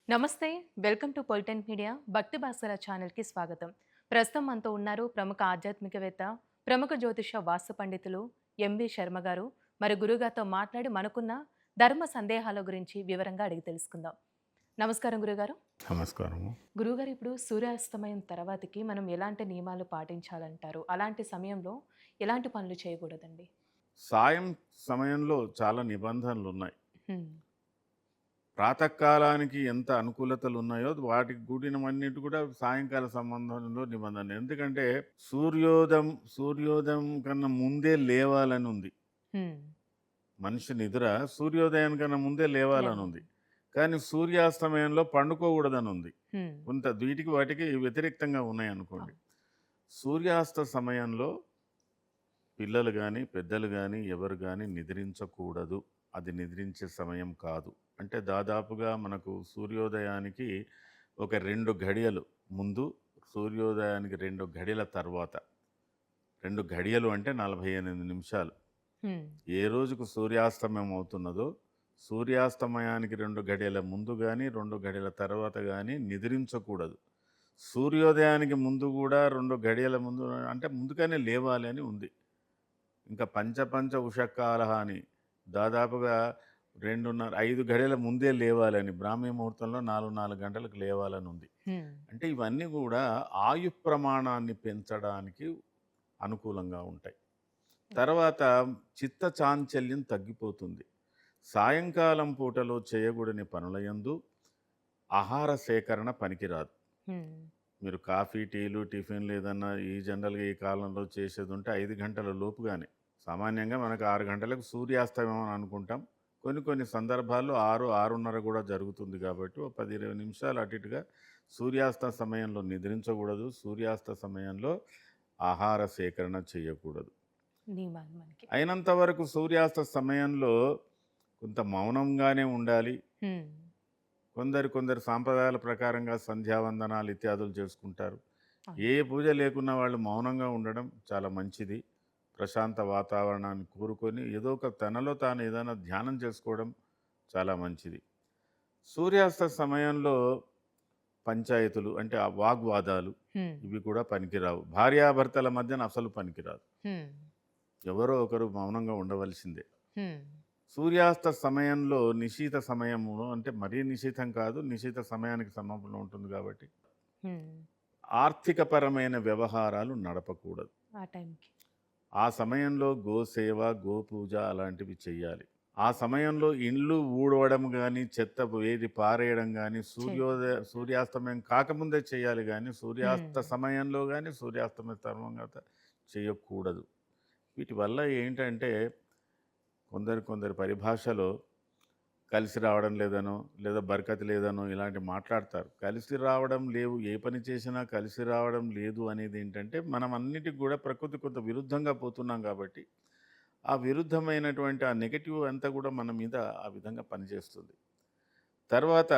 నమస్తే. Welcome to పొలిటెంట్ media భక్తి భాస్కర ఛానల్‌కి స్వాగతం. ప్రస్తుతం మనతో ఉన్నారు ప్రముఖ ఆధ్యాత్మికవేత్త, ప్రముఖ జ్యోతిష వాస్తు పండితులు ఎంవి శర్మ గారు. మరి గురుగారితో మాట్లాడి మనకున్న ధర్మ సందేహాల గురించి వివరంగా అడిగి తెలుసుకుందాం. నమస్కారం గురుగారు. నమస్కారము. గురుగారు, ఇప్పుడు సూర్యాస్తమయం తర్వాతకి మనం ఎలాంటి నియమాలు పాటించాలంటారు? అలాంటి సమయంలో ఎలాంటి పనులు చేయకూడదండి? సాయం సమయంలో చాలా నిబంధనలున్నాయి. హ్మ్. ప్రాతకాలానికి ఎంత అనుకూలతలున్నాయో వాటికి కూడినవన్నిటి కూడా సాయంకాల సంబంధంలో నిబంధనలు. ఎందుకంటే సూర్యోదయం కన్నా ముందే లేవాలని ఉంది. హ్మ్. మనిషి నిద్ర సూర్యోదయం కన్నా ముందే లేవాలని లేవాలి. ఉంది. కానీ సూర్యాస్తమయంలో పండుకోకూడదని ఉంది. హ్మ్. కొంత వీటికి వాటికి వ్యతిరేక్తంగా ఉన్నాయనుకోండి. అవును. సూర్యాస్త సమయంలో పిల్లలు గానీ, పెద్దలు గానీ, ఎవరు గానీ నిద్రించకూడదు. అది నిద్రించే సమయం కాదు. అంటే దాదాపుగా మనకు సూర్యోదయానికి ఒక 2 ఘడియలు ముందు, సూర్యోదయానికి 2 ఘడియల తర్వాత. 2 ఘడియలు అంటే 48 నిమిషాలు. హ్మ్. ఏ రోజుకు సూర్యాస్తమయం అవుతున్నదో, సూర్యాస్తమయానికి 2 గడియల ముందు గానీ, 2 గడియల తర్వాత గానీ నిద్రించకూడదు. సూర్యోదయానికి ముందు గూడా 2 గడియల ముందు అంటే ముందుగానే లేవాలి అని ఉంది. ఇంకా పంచ ఉషకాలహ అని దాదాపుగా 2:30, 5 గడియల ముందే లేవాలని బ్రాహ్మీ ముహూర్తంలో 4 గంటలకు లేవాలని ఉంది. హ్మ్. అంటే ఇవన్నీ కూడా ఆయు ప్రమాణాన్ని పెంచడానికి అనుకూలంగా ఉంటాయి. తర్వాత చిత్త చాంచల్యం తగ్గిపోతుంది. సాయంకాలం పూటలో చేయకూడని పనులయందు ఆహార సేకరణ పనికిరాదు. హ్మ్. మీరు కాఫీ, టీలు, టిఫిన్లు ఏదన్నా జనరల్‌గా ఈ కాలంలో చేసేది ఉంటే 5 గంటల లోపుగానే. సామాన్యంగా మనకు 6 గంటలకు సూర్యాస్తమయం అని అనుకుంటాం. కొన్ని సందర్భాల్లో 6, 6:30 కూడా జరుగుతుంది కాబట్టి ఓ 10, 20 నిమిషాలు అటు ఇటుగా సూర్యాస్త సమయంలో నిద్రించకూడదు. సూర్యాస్త సమయంలో ఆహార సేకరణ చేయకూడదు. నియమాలు మనకి. అయినంత వరకు సూర్యాస్త సమయంలో కొంత మౌనంగానే ఉండాలి. హ్మ్. కొందరు సాంప్రదాయాల ప్రకారంగా సంధ్యావందనాలు ఇత్యాదులు చేసుకుంటారు. అవును. ఏ పూజ లేకున్నా వాళ్ళు మౌనంగా ఉండడం చాలా మంచిది. ప్రశాంత వాతావరణాన్ని కోరుకొని ఏదో ఒక తనలో తాను ఏదైనా ధ్యానం చేసుకోవడం చాలా మంచిది. సూర్యాస్త సమయంలో పంచాయతీలు అంటే ఆ వాగ్వాదాలు హ్మ్. ఇవి కూడా పనికిరావు. భార్యాభర్తల మధ్యన అసలు పనికిరాదు. హ్మ్. ఎవరో ఒకరు మౌనంగా ఉండవలసిందే. హ్మ్. సూర్యాస్త సమయంలో నిశీత సమయంలో అంటే మరీ నిశీతం కాదు. నిశీత సమయానికి సమీపంలో ఉంటుంది కాబట్టి హ్మ్. ఆర్థికపరమైన వ్యవహారాలు నడపకూడదు. ఆ టైంకి. ఆ సమయంలో గోసేవ, గోపూజ అలాంటివి చెయ్యాలి. ఆ సమయంలో ఇండ్లు ఊడవడం గానీ, చెత్త ఏది పారేయడం గానీ, చేయకూడదు. సూర్యాస్తమయం కాకముందే చేయాలి గానీ, హ్మ్. సూర్యాస్త సమయంలో గానీ, సూర్యాస్తమయ తర్వాత చేయకూడదు. వీటి వల్ల ఏంటంటే కొందరి పరిభాషలో కలిసి రావడం లేదనో, లేదా బరకత్ లేదనో ఇలాంటివి మాట్లాడతారు. కలిసి రావడం లేవు, ఏ పని చేసినా కలిసి రావడం లేదు అనేది ఏంటంటే, మనం అన్నిటికి కూడా ప్రకృతి కొంత విరుద్ధంగా పోతున్నాం కాబట్టి, ఆ విరుద్ధమైనటువంటి ఆ నెగెటివ్ అంతా కూడా మన మీద ఆ విధంగా పనిచేస్తుంది. తర్వాత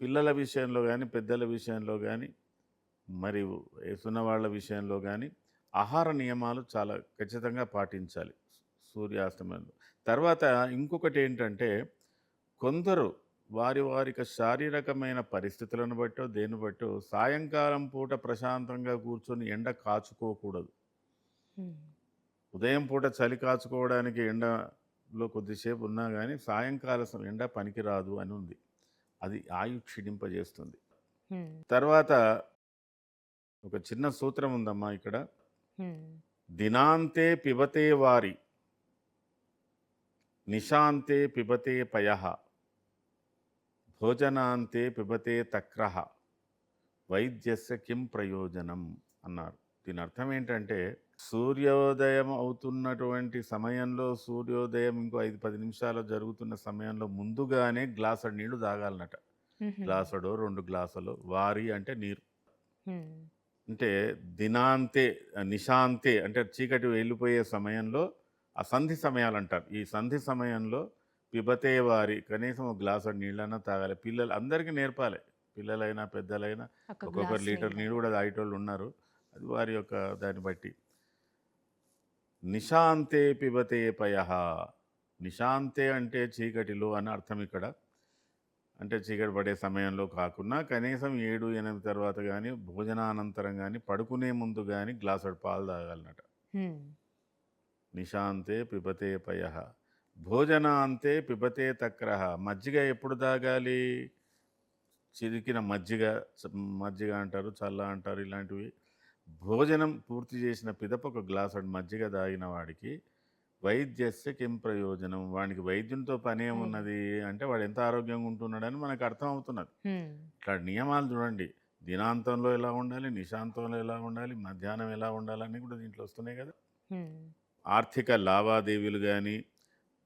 పిల్లల విషయంలో గానీ, పెద్దల విషయంలో గానీ, మరియు వయసున్న వాళ్ళ విషయంలో గానీ, ఆహార నియమాలు చాలా ఖచ్చితంగా పాటించాలి సూర్యాస్తమయంలో. తర్వాత ఇంకొకటేంటంటే కొందరు వారికి శారీరకమైన పరిస్థితులను బట్టో, దేన్ని బట్టో సాయంకాలం పూట ప్రశాంతంగా కూర్చొని ఎండ కాచుకోకూడదు. హ్మ్. ఉదయం పూట చలి కాచుకోవడానికి ఎండలో కొద్దిసేపు ఉన్నా గానీ, సాయంకాల ఎండ పనికిరాదు అని ఉంది. అది ఆయువు క్షీణింపజేస్తుంది. హ్మ్. తర్వాత ఒక చిన్న సూత్రం ఉందమ్మా ఇక్కడ. హ్మ్. దినాంతే పిబతే వారి, నిశాంతే పిబతే పయః, భోజనాంతే పిబతే తక్రః, వైద్యస్య కిం ప్రయోజనం అన్నారు. దీని అర్థం ఏంటంటే సూర్యోదయం అవుతున్నటువంటి సమయంలో, సూర్యోదయం ఇంకో 5, 10 నిమిషాలు జరుగుతున్న సమయంలో ముందుగానే గ్లాసుడు నీళ్లు తాగాలనట. హుహు. గ్లాసుడో 2 గ్లాసులో, వారి అంటే నీరు. హ్మ్. అంటే దినాంతే, నిశాంతే అంటే చీకటి వెళ్ళిపోయే సమయంలో ఆ సంధి సమయాలంటారు. ఈ సంధి సమయంలో పిబతే వారి కనీసం ఒక గ్లాసుడు నీళ్ళన్నా తాగాలి. పిల్లలు అందరికీ నేర్పాలి. పిల్లలైనా, పెద్దలైనా ఒక ఒక్కొక్కరు గ్లాస్ లీటర్ నీళ్ళు నీళ్ళని. కూడా తాగేటోళ్ళు ఉన్నారు. అది వారి యొక్క దాన్ని బట్టి. నిశాంతే పిబతే పయః. నిశాంతే అంటే చీకటిలో అని అర్థం ఇక్కడ. అంటే చీకటి పడే సమయంలో కాకున్నా కనీసం 7, 8 తర్వాత గానీ, భోజనానంతరం గానీ, పడుకునే ముందు గానీ గ్లాసుడు పాలు తాగాలన్నట. హ్మ్. నిశాంతే పిబతే పయః, భోజనాంతే పిబతే తక్రః. మజ్జిగ ఎప్పుడు తాగాలి? చిలికిన మజ్జిగ, మజ్జిగ అంటారు, చల్ల అంటారు ఇలాంటివి. భోజనం పూర్తి చేసిన పిదప ఒక గ్లాసుడు మజ్జిగ తాగిన వాడికి వైద్యస్య కిం ప్రయోజనం? వానికి వైద్యునితో అయ్యో! పనేమున్నది అంటే వాడు ఎంత ఆరోగ్యంగా ఉంటున్నాడని మనకు అర్థం అవుతున్నది. హ్మ్. ఇట్లా నియమాలు చూడండి. దినాంతంలో ఎలా ఉండాలి, నిశాంతంలో ఎలా ఉండాలి, మధ్యాహ్నం ఎలా ఉండాలని కూడా దీంట్లో వస్తున్నాయి కదా. హ్మ్. ఆర్థిక లావాదేవీలు కానీ,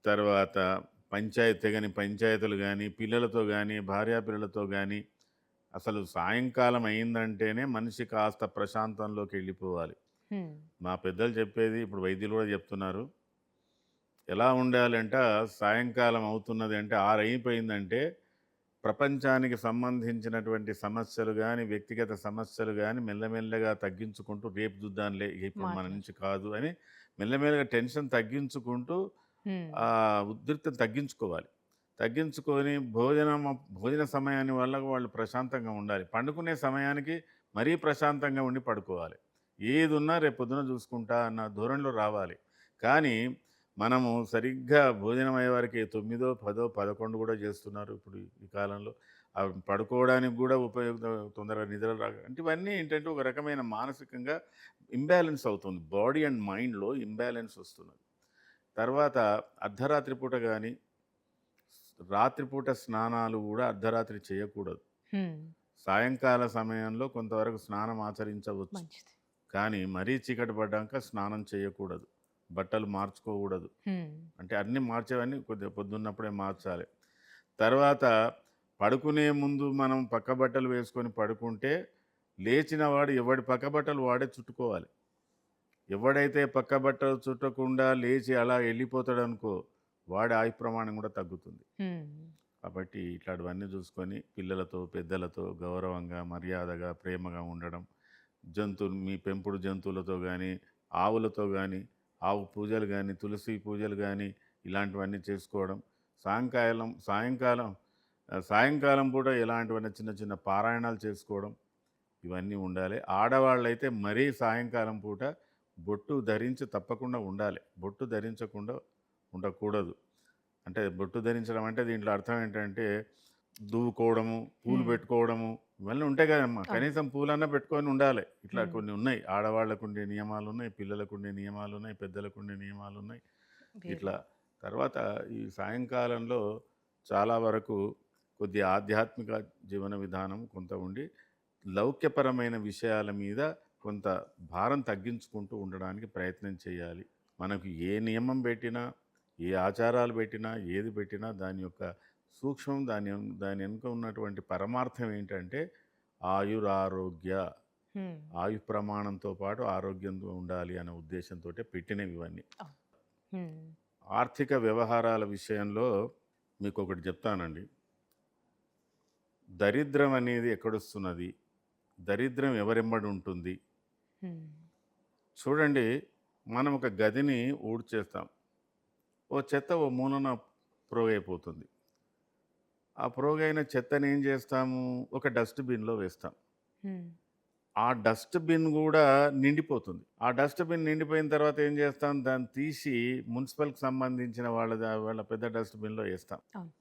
తర్వాత తెగని పంచాయతీలు కానీ, పిల్లలతో కానీ, భార్యాపిల్లలతో కానీ, అసలు సాయంకాలం అయిందంటేనే మనిషి కాస్త ప్రశాంతంలోకి వెళ్ళిపోవాలి. హ్మ్. మా పెద్దలు చెప్పేది ఇప్పుడు వైద్యులు కూడా చెప్తున్నారు. ఎలా ఉండాలంటే సాయంకాలం అవుతున్నది అంటే 6 అయిపోయిందంటే ప్రపంచానికి సంబంధించినటువంటి సమస్యలు గానీ, వ్యక్తిగత సమస్యలు గానీ మెల్లమెల్లగా తగ్గించుకుంటూ రేపు చూద్దాంలే ఇప్పుడు మన మాట్లాడు. నుంచి కాదు అని మెల్లమెల్లగా టెన్షన్ తగ్గించుకుంటూ హ్మ్. ఉద్రిక్తత తగ్గించుకోవాలి. తగ్గించుకొని భోజన సమయాన్ని వల్ల వాళ్ళు ప్రశాంతంగా ఉండాలి. పండుకునే సమయానికి మరీ ప్రశాంతంగా ఉండి పడుకోవాలి. ఏదున్నా రేపొద్దున చూసుకుంటా అన్న ధోరణిలో రావాలి. కానీ మనము సరిగ్గా భోజనం అయ్యేవారికి 9, 10, 11 కూడా చేస్తున్నారు ఇప్పుడు ఈ కాలంలో. పడుకోవడానికి కూడా తొందరగా నిద్ర రాక అంటే ఇవన్నీ ఏంటంటే ఒక రకమైన మానసికంగా ఇంబాలెన్స్ అవుతుంది. బాడీ అండ్ మైండ్‌లో ఇంబాలెన్స్ వస్తున్నది. తర్వాత అర్ధరాత్రి పూట గానీ, రాత్రిపూట స్నానాలు గూడా అర్ధరాత్రి చేయకూడదు. హ్మ్. సాయంకాల సమయంలో కొంతవరకు స్నానం ఆచరించవచ్చు. మంచిది. కానీ మరీ చీకటి పడ్డాక స్నానం చేయకూడదు. బట్టలు మార్చుకోకూడదు. హ్మ్. అంటే అన్నీ మార్చేవన్నీ కొద్దిగా పొద్దున్నప్పుడే మార్చాలి. తర్వాత పడుకునే ముందు మనం పక్క బట్టలు వేసుకొని పడుకుంటే, లేచిన వాడు ఎవడి పక్క బట్టలు వాడే చుట్టుకోవాలి. ఎవడైతే పక్క బట్టలు చుట్టకుండా లేచి అలా వెళ్ళిపోతాడనుకో, వాడి ఆయుః ప్రమాణం కూడా తగ్గుతుంది. హ్మ్. కాబట్టి ఇట్లాంటివన్నీ చూసుకొని పిల్లలతో, పెద్దలతో గౌరవంగా, మర్యాదగా, ప్రేమగా ఉండడం. మీ పెంపుడు జంతువులతో గానీ, ఆవులతో గానీ, ఆవు పూజలు గానీ, తులసి పూజలు గానీ, ఇలాంటివన్నీ చేసుకోవడం. సాయంకాలం సాయంకాలం సాయంకాలం పూట ఇలాంటివన్నీ చిన్న చిన్న పారాయణాలు చేసుకోవడం. ఇవన్నీ ఉండాలి. ఆడవాళ్ళైతే మరీ సాయంకాలం పూట బొట్టు ధరించి తప్పకుండా ఉండాలి. బొట్టు ధరించకుండా ఉండకూడదు. అంటే బొట్టు ధరించడం అంటే దీంట్లో అర్థం ఏంటంటే దువ్వుకోవడము, పూలు హ్మ్. పెట్టుకోవడము ఇవన్నీ ఉంటాయి కదమ్మా. అవును. కనీసం పూలన్నా పెట్టుకొని ఉండాలి. ఇట్లా హ్మ్. కొన్ని ఉన్నాయి. ఆడవాళ్ళకుండే నియమాలున్నాయి, పిల్లలకుండే నియమాలున్నాయి, పెద్దలకుండే నియమాలున్నాయి. వెరీ ఇట్లా తర్వాత ఈ సాయంకాలంలో చాలా వరకు కొద్దిగా ఆధ్యాత్మిక జీవన విధానం కొంత ఉండి, లౌక్యపరమైన విషయాల మీద కొంత భారం తగ్గించుకుంటూ ఉండడానికి ప్రయత్నం చేయాలి. మనకు ఏ నియమం పెట్టినా, ఏ ఆచారాలు పెట్టినా, ఏది పెట్టినా దాని యొక్క సూక్ష్మం దాని వెనుక ఉన్నటువంటి పరమార్థం ఏంటంటే ఆయురారోగ్య, హ్మ్. ఆయు ప్రమాణంతో పాటు ఆరోగ్యంతో ఉండాలి అనే ఉద్దేశంతోటే పెట్టినవి ఇవన్నీ. అవును. హ్మ్. ఆర్థిక వ్యవహారాల విషయంలో మీకొకటి చెప్తానండి. దరిద్రం అనేది ఎక్కడొస్తున్నది? దరిద్రం ఎవరెంబడి ఉంటుంది? హ్మ్. చూడండి, మనం ఒక గదిని ఊడ్చేస్తాం. ఓ చెత్త ఓ మూలన పోగైపోతుంది. ఆ పోగైన చెత్తని ఏం చేస్తాము? ఒక డస్ట్‌బిన్‌లో వేస్తాం. హ్మ్. ఆ డస్ట్‌బిన్ గూడా నిండిపోతుంది. ఆ డస్ట్‌బిన్ నిండిపోయిన తర్వాత ఏం చేస్తాం? దాన్ని తీసి మున్సిపల్‌కి సంబంధించిన వాళ్ళ పెద్ద డస్ట్‌బిన్‌లో ఏస్తాం. అవును.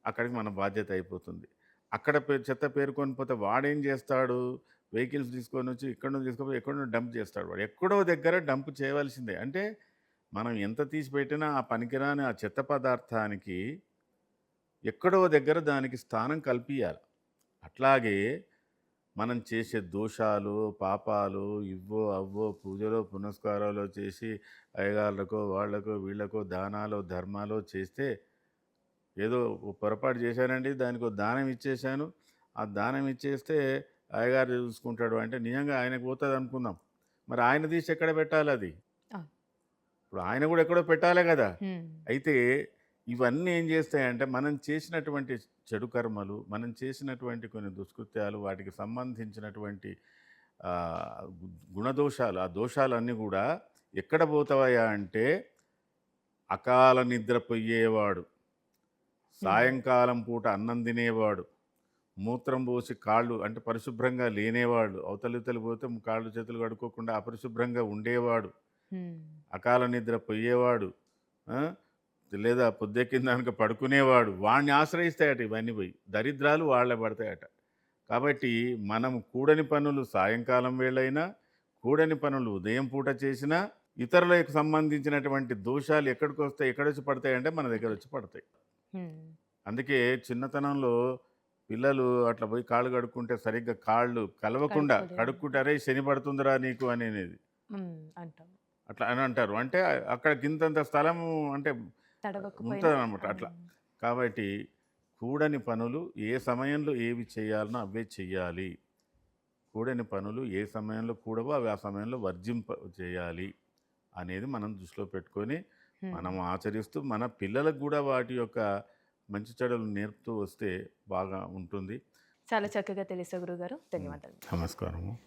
అక్కడికి మన బాధ్యత అయిపోతుంది. అక్కడ చెత్త పేరుకొని పోతే వాడేం చేస్తాడు? వెహికల్స్ తీసుకొనొచ్చి ఎక్కడి నుంచి తీసుకపోయి ఎక్కడనో డంప్ చేస్తాడు వాడు. ఎక్కడో దగ్గర డంప్ చేయవలసిందే. అంటే మనం ఎంత తీసి పెట్టినా ఆ పనికిరాని ఆ చెత్త పదార్థానికి ఎక్కడో దగ్గర దానికి స్థానం కల్పియాలి. అట్లాగే మనం చేసే దోషాలు, పాపాలు ఇవ్వో, అవ్వో పూజలో, పునస్కారాలో చేసి అయ్యగార్లకో, వాళ్ళకో, వీళ్ళకో దానాలో, ధర్మాలో చేస్తే ఏదో ఓ పొరపాటు చేశానండి. దానికో దానం ఇచ్చేశాను. ఆ దానం ఇచ్చేస్తే అయ్యగారు చూసుకుంటాడు అంటే నిజంగా ఆయనకు పోతదనుకుందాం. మరి ఆయన తీసి ఎక్కడ పెట్టాలది? అవును. ఇప్పుడు ఆయన కూడా ఎక్కడో పెట్టాలే కదా! హ్మ్. అయితే ఇవన్నీ ఏం చేస్తాయంటే మనం చేసినటువంటి చెడు కర్మలు, మనం చేసినటువంటి కొన్ని దుష్కృత్యాలు, వాటికి సంబంధించినటువంటి గుణదోషాలు, ఆ దోషాలన్నీ కూడా ఎక్కడ పోతావయ్యా అంటే అకాల నిద్రపోయేవాడు, సాయంకాలం పూట అన్నం తినేవాడు, మూత్రం పోసి కాళ్ళు అంటే పరిశుభ్రంగా లేనేవాడు, అవతలితలు పోతే కాళ్ళు చేతులు కడుక్కోకుండా అపరిశుభ్రంగా ఉండేవాడు, హ్మ్. అకాల నిద్ర పోయేవాడు, ఆ, లేదా పొద్దెక్కిన దానికి పడుకునేవాడు, వాడిని ఆశ్రయిస్తాయట ఇవన్నీ పోయి దరిద్రాలు వాళ్ళే పడతాయట. కాబట్టి మనం కూడని పనులు సాయంకాలం వేళైనా, కూడని పనులు ఉదయం పూట చేసినా ఇతరులకు సంబంధించినటువంటి దోషాలు ఎక్కడికి వస్తాయి, ఎక్కడొచ్చి పడతాయంటే మన దగ్గర వచ్చి పడతాయి. హ్మ్. అందుకే చిన్నతనంలో పిల్లలు అట్లా పోయి కాళ్ళు కడుక్కుంటే సరిగ్గా కాళ్ళు కలవకుండా కడుక్కోలేదు. కడుక్కుంటారే శని పడుతుందిరా నీకు అనేది హ్మ్. అంటాం. అట్లా అని అంటారు. అంటే అక్కడ గింతంత స్థలము అంటే తడవకపోయినా ఉంటుందన్నమాట అట్లా. కాబట్టి కూడని పనులు ఏ సమయంలో ఏవి చేయాలనో అవే చెయ్యాలి. కూడని పనులు ఏ సమయంలో కూడవో అవి ఆ సమయంలో వర్జింప చేయాలి అనేది మనం దృష్టిలో పెట్టుకొని మనం ఆచరిస్తూ మన పిల్లలకు కూడా వాటి యొక్క మంచి చెడులు నేర్పుతూ వస్తే బాగా ఉంటుంది. చాలా చక్కగా తెలిసావు గురుగారు. ధన్యవాదాలు. నమస్కారము.